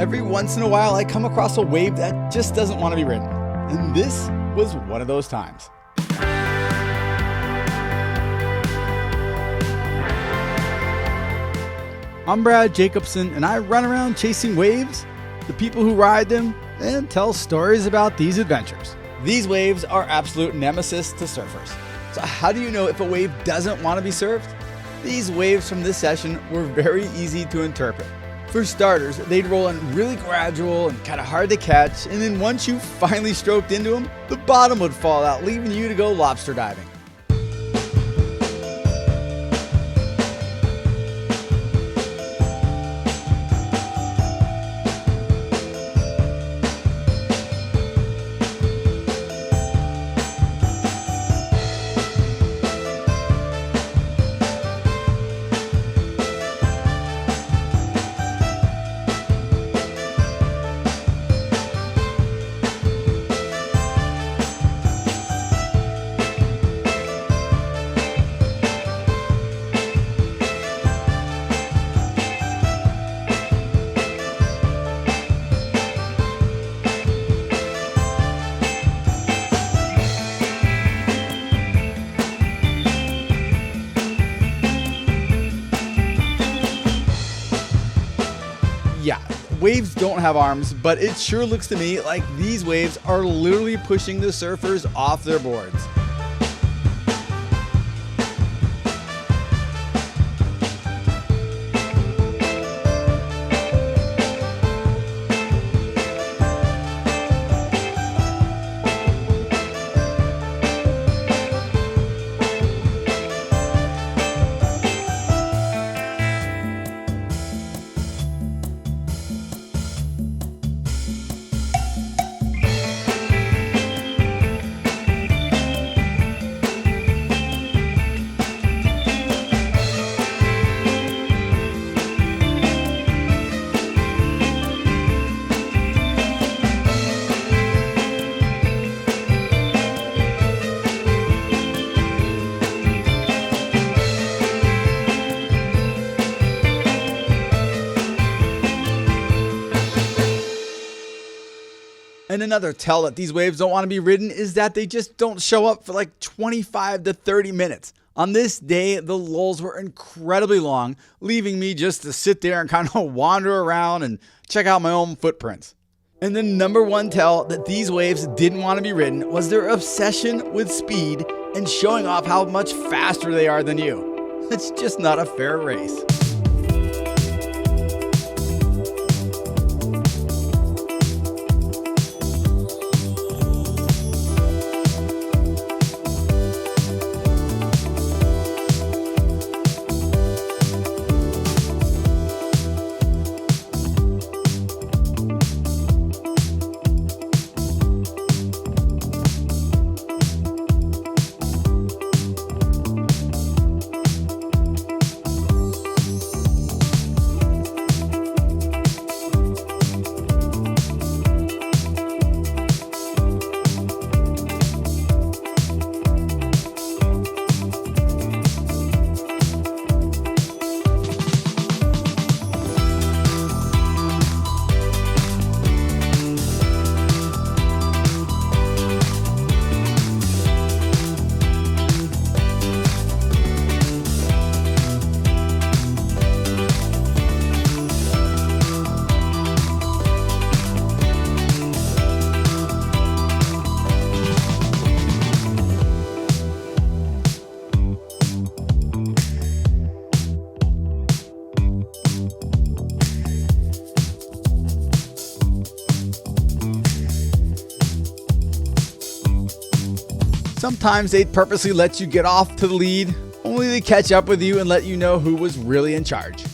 Every once in a while, I come across a wave that just doesn't want to be ridden. And this was one of those times. I'm Brad Jacobson, and I run around chasing waves, the people who ride them, and tell stories about these adventures. These waves are absolute nemesis to surfers. So how do you know if a wave doesn't want to be surfed? These waves from this session were very easy to interpret. For starters, they'd roll in really gradual and kind of hard to catch, and then once you finally stroked into them, the bottom would fall out, leaving you to go lobster diving. Yeah, waves don't have arms, but it sure looks to me like these waves are literally pushing the surfers off their boards. And another tell that these waves don't want to be ridden is that they just don't show up for like 25 to 30 minutes. On this day, the lulls were incredibly long, leaving me just to sit there and kind of wander around and check out my own footprints. And the number one tell that these waves didn't want to be ridden was their obsession with speed and showing off how much faster they are than you. It's just not a fair race. Sometimes they'd purposely let you get off to the lead, only to catch up with you and let you know who was really in charge.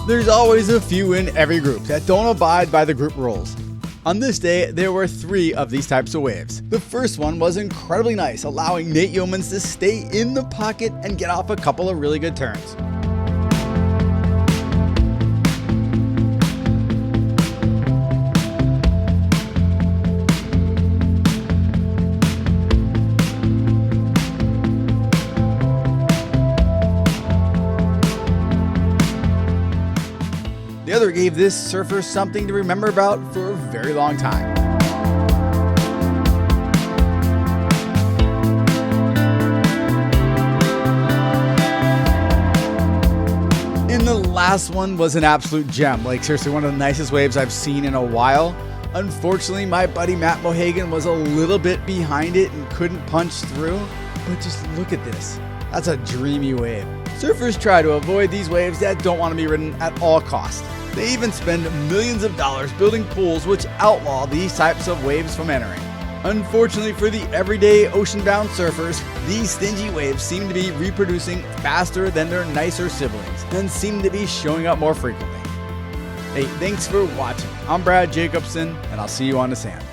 There's always a few in every group that don't abide by the group rules. On this day, there were 3 of these types of waves. The first one was incredibly nice, allowing Nate Yeomans to stay in the pocket and get off a couple of really good turns. The other gave this surfer something to remember about for a very long time. And the last one was an absolute gem, like seriously one of the nicest waves I've seen in a while. Unfortunately, my buddy Matt Mohagan was a little bit behind it and couldn't punch through, but just look at this. That's a dreamy wave. Surfers try to avoid these waves that don't want to be ridden at all costs. They even spend millions of dollars building pools which outlaw these types of waves from entering. Unfortunately for the everyday ocean-bound surfers, these stingy waves seem to be reproducing faster than their nicer siblings and seem to be showing up more frequently. Hey, thanks for watching. I'm Brad Jacobson, and I'll see you on the sand.